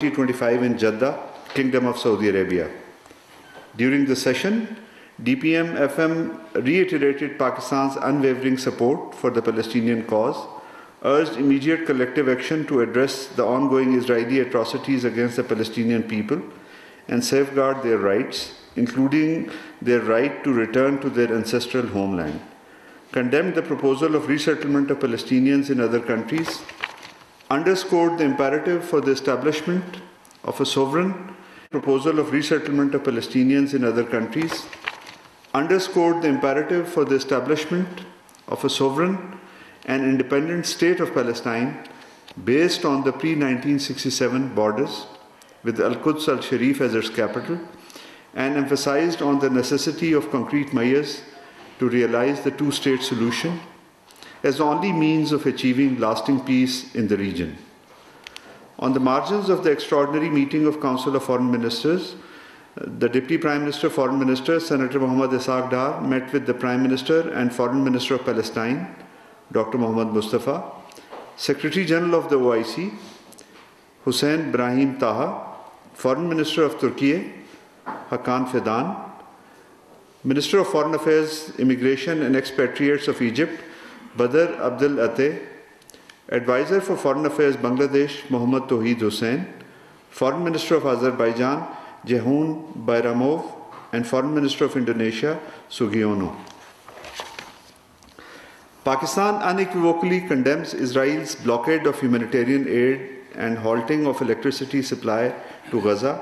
2025 in Jeddah, Kingdom of Saudi Arabia. During the session, DPM-FM reiterated Pakistan's unwavering support for the Palestinian cause, urged immediate collective action to address the ongoing Israeli atrocities against the Palestinian people and safeguard their rights, including their right to return to their ancestral homeland, condemned the proposal of resettlement of Palestinians in other countries, underscored the imperative for the establishment of a sovereign proposal of resettlement of Palestinians in other countries, underscored the imperative for the establishment of a sovereign and independent state of Palestine based on the pre-1967 borders with Al-Quds al-Sharif as its capital, and emphasized on the necessity of concrete measures to realize the two-state solution as the only means of achieving lasting peace in the region. On the margins of the extraordinary meeting of Council of Foreign Ministers, the Deputy Prime Minister, Foreign Minister, Senator Mohammad Ishaq Dar, met with the Prime Minister and Foreign Minister of Palestine, Dr. Mohammad Mustafa, Secretary General of the OIC, Hussein Brahim Taha, Foreign Minister of Turkey, Hakan Fidan, Minister of Foreign Affairs, Immigration and Expatriates of Egypt, Badr Abdel Ateh, Advisor for Foreign Affairs Bangladesh, Mohammad Tawheed Hussain, Foreign Minister of Azerbaijan, Jehoon Bayramov, and Foreign Minister of Indonesia, Sugiono. Pakistan unequivocally condemns Israel's blockade of humanitarian aid and halting of electricity supply to Gaza.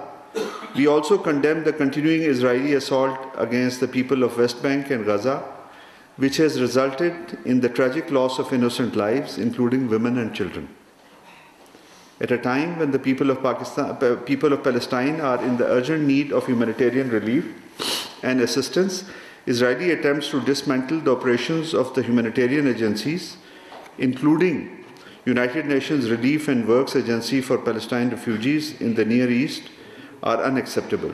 We also condemn the continuing Israeli assault against the people of West Bank and Gaza, which has resulted in the tragic loss of innocent lives, including women and children. At a time when the people of Palestine are in the urgent need of humanitarian relief and assistance, Israeli attempts to dismantle the operations of the humanitarian agencies, including United Nations Relief and Works Agency for Palestine Refugees in the Near East, are unacceptable.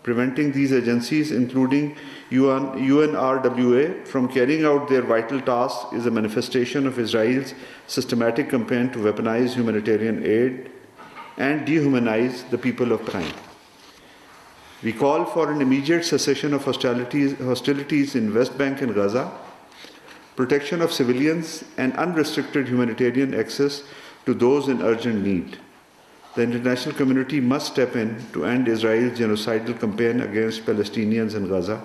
Preventing these agencies, including UNRWA, from carrying out their vital tasks is a manifestation of Israel's systematic campaign to weaponize humanitarian aid and dehumanize the people of Palestine. We call for an immediate cessation of hostilities in West Bank and Gaza, protection of civilians, and unrestricted humanitarian access to those in urgent need. The international community must step in to end Israel's genocidal campaign against Palestinians in Gaza.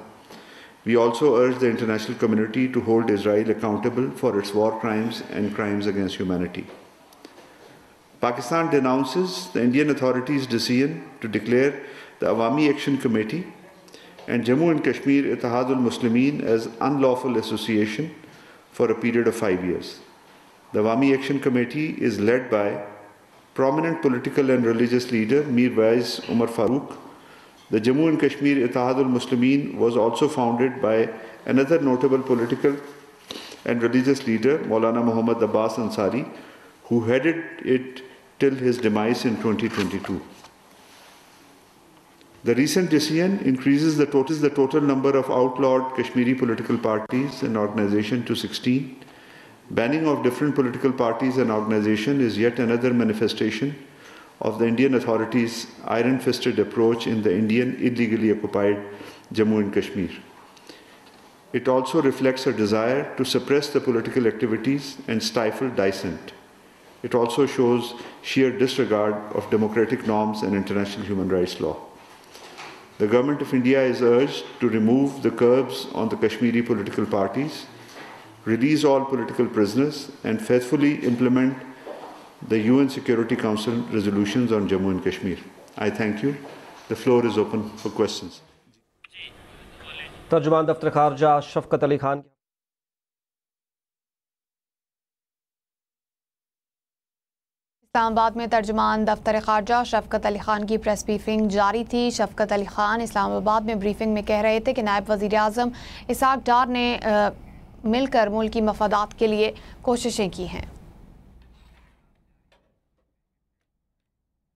We also urge the international community to hold Israel accountable for its war crimes and crimes against humanity. Pakistan denounces the Indian authorities' decision to declare the Awami Action Committee and Jammu and Kashmir Ittihadul Muslimin as unlawful association for a period of 5 years. The Awami Action Committee is led by prominent political and religious leader Mir Wais Umar Farooq. The Jammu and Kashmir Ittihadul Muslimin was also founded by another notable political and religious leader, Maulana Muhammad Abbas Ansari, who headed it till his demise in 2022. The recent decision increases the total number of outlawed Kashmiri political parties and organizations to 16. Banning of different political parties and organizations is yet another manifestation of the Indian authorities' iron-fisted approach in the Indian illegally occupied Jammu and Kashmir. It also reflects a desire to suppress the political activities and stifle dissent. It also shows sheer disregard of democratic norms and international human rights law. The Government of India is urged to remove the curbs on the Kashmiri political parties, release all political prisoners, and faithfully implement the UN Security Council resolutions on Jammu and Kashmir. I thank you. The floor is open for questions. तर्जुमान दफ्तर खारजा शफकत अली खान। इस्लामाबाद में तर्जुमान दफ्तर खारजा शफकत अली खान की press briefing जारी थी। शफकत अली खान इस्लामाबाद में briefing में कह रहे थे कि नायब वज़ीर आज़म इसहाक डार ने मिलकर मुल्क की मफादात के लिए कोशिशें की हैं।